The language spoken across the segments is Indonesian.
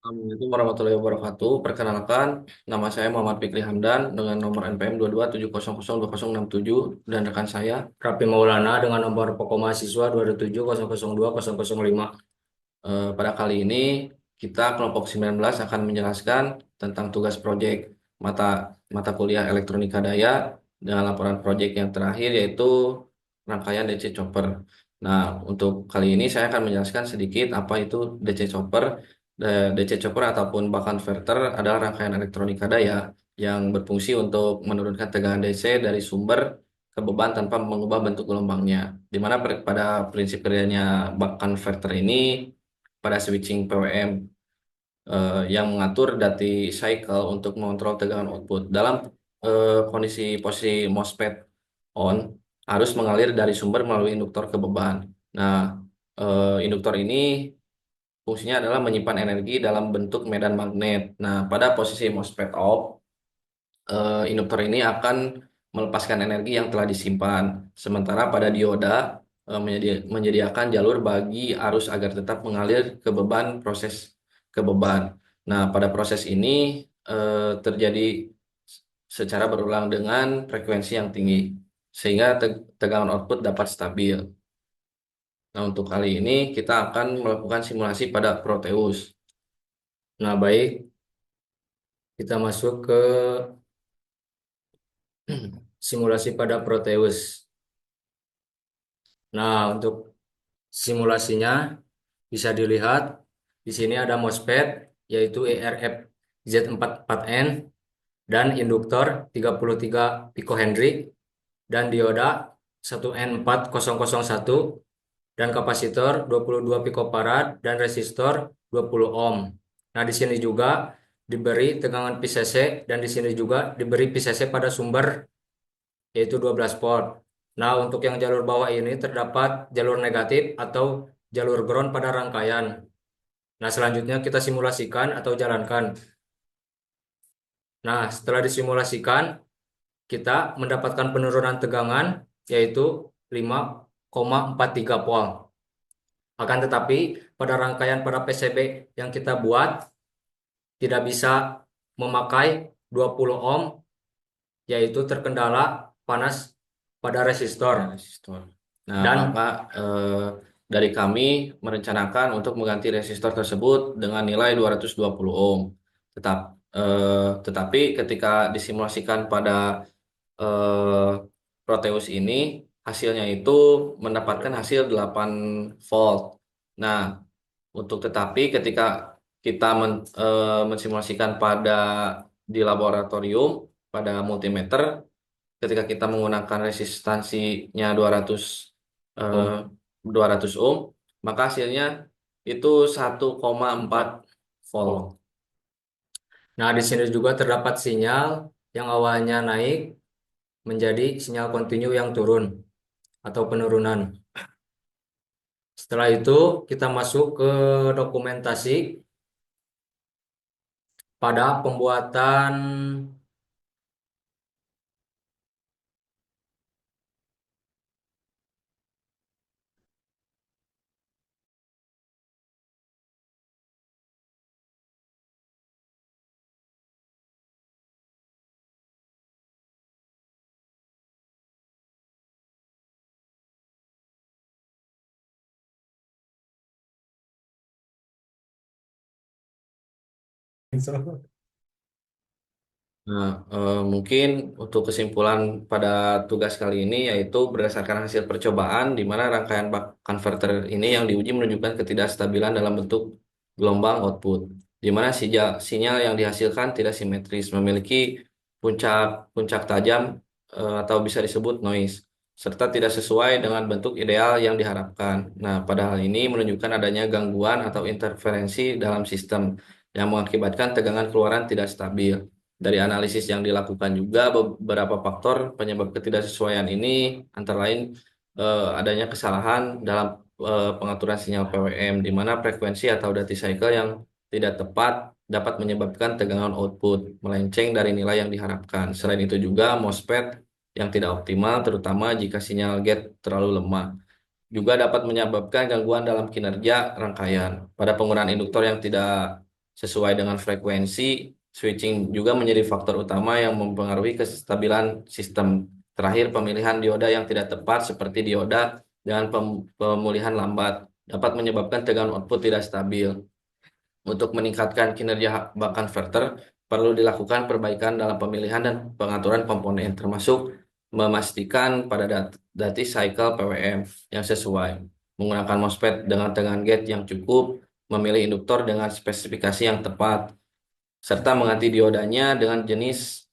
Assalamualaikum warahmatullahi wabarakatuh. Perkenalkan, nama saya Muhammad Fikri Hamdan dengan nomor NPM 2270020067 dan rekan saya Rapi Maulana dengan nomor pokok mahasiswa 277002005. Pada kali ini kita kelompok 19 akan menjelaskan tentang tugas proyek mata mata kuliah Elektronika Daya dengan laporan proyek yang terakhir yaitu rangkaian DC Chopper. Nah, untuk kali ini saya akan menjelaskan sedikit apa itu DC Chopper. DC Chopper ataupun bak converter adalah rangkaian elektronika daya yang berfungsi untuk menurunkan tegangan DC dari sumber ke beban tanpa mengubah bentuk gelombangnya. Di mana pada prinsip kerjanya bak converter ini pada switching PWM yang mengatur dati cycle untuk mengontrol tegangan output. Dalam kondisi posisi MOSFET on, arus mengalir dari sumber melalui induktor ke beban. Nah, induktor ini fungsinya adalah menyimpan energi dalam bentuk medan magnet. Nah, pada posisi MOSFET off, induktor ini akan melepaskan energi yang telah disimpan. Sementara pada dioda menyediakan jalur bagi arus agar tetap mengalir ke beban proses ke beban. Nah, pada proses ini terjadi secara berulang dengan frekuensi yang tinggi sehingga tegangan output dapat stabil. Nah, untuk kali ini kita akan melakukan simulasi pada Proteus. Nah, baik, kita masuk ke simulasi pada Proteus. Nah, untuk simulasinya bisa dilihat di sini ada MOSFET yaitu ERF Z44N dan induktor 33 picohenry dan dioda 1N4001 dan kapasitor 22 picofarad dan resistor 20 ohm. Nah, di sini juga diberi tegangan PCC dan di sini juga diberi PCC pada sumber yaitu 12 volt. Nah, untuk yang jalur bawah ini terdapat jalur negatif atau jalur ground pada rangkaian. Nah, selanjutnya kita simulasikan atau jalankan. Nah, setelah disimulasikan, kita mendapatkan penurunan tegangan yaitu 5,43 volt. Akan tetapi, pada rangkaian pada PCB yang kita buat tidak bisa memakai 20 ohm yaitu terkendala panas pada resistor. Resistor. Nah, Dan maka dari kami merencanakan untuk mengganti resistor tersebut dengan nilai 220 ohm. Tetapi ketika disimulasikan pada eh, Proteus ini, hasilnya itu mendapatkan hasil 8 volt. Nah, tetapi ketika kita mensimulasikan di laboratorium pada multimeter, ketika kita menggunakan resistansinya 200 ohm. 200 ohm, maka hasilnya itu 1,4 volt. Nah, di sini juga terdapat sinyal yang awalnya naik menjadi sinyal kontinu yang turun atau penurunan. Setelah itu kita masuk ke dokumentasi pada pembuatan. Nah, mungkin untuk kesimpulan pada tugas kali ini yaitu berdasarkan hasil percobaan di mana rangkaian bak converter ini yang diuji menunjukkan ketidakstabilan dalam bentuk gelombang output, di mana sinyal yang dihasilkan tidak simetris, memiliki puncak puncak tajam atau bisa disebut noise, serta tidak sesuai dengan bentuk ideal yang diharapkan. Nah, pada hal ini menunjukkan adanya gangguan atau interferensi dalam sistem yang mengakibatkan tegangan keluaran tidak stabil. Dari analisis yang dilakukan juga beberapa faktor penyebab ketidaksesuaian ini antara lain adanya kesalahan dalam pengaturan sinyal PWM di mana frekuensi atau duty cycle yang tidak tepat dapat menyebabkan tegangan output melenceng dari nilai yang diharapkan. Selain itu juga MOSFET yang tidak optimal terutama jika sinyal gate terlalu lemah juga dapat menyebabkan gangguan dalam kinerja rangkaian. Pada penggunaan induktor yang tidak sesuai dengan frekuensi. Switching juga menjadi faktor utama yang mempengaruhi kestabilan sistem. Terakhir, pemilihan dioda yang tidak tepat seperti dioda dengan pemulihan lambat dapat menyebabkan tegangan output tidak stabil. Untuk meningkatkan kinerja bak converter, perlu dilakukan perbaikan dalam pemilihan dan pengaturan komponen, termasuk memastikan pada dati cycle PWM yang sesuai, menggunakan MOSFET dengan tegangan gate yang cukup, memilih induktor dengan spesifikasi yang tepat, serta mengganti diodanya dengan jenis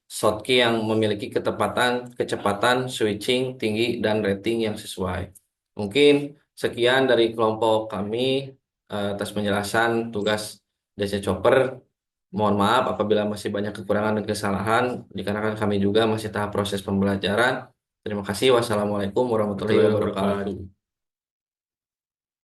Schottky yang memiliki kecepatan switching tinggi dan rating yang sesuai. Mungkin sekian dari kelompok kami atas penjelasan tugas DC Chopper. Mohon maaf apabila masih banyak kekurangan dan kesalahan, dikarenakan kami juga masih tahap proses pembelajaran. Terima kasih. Wassalamualaikum warahmatullahi Warahmatullahi wabarakatuh. wabarakatuh.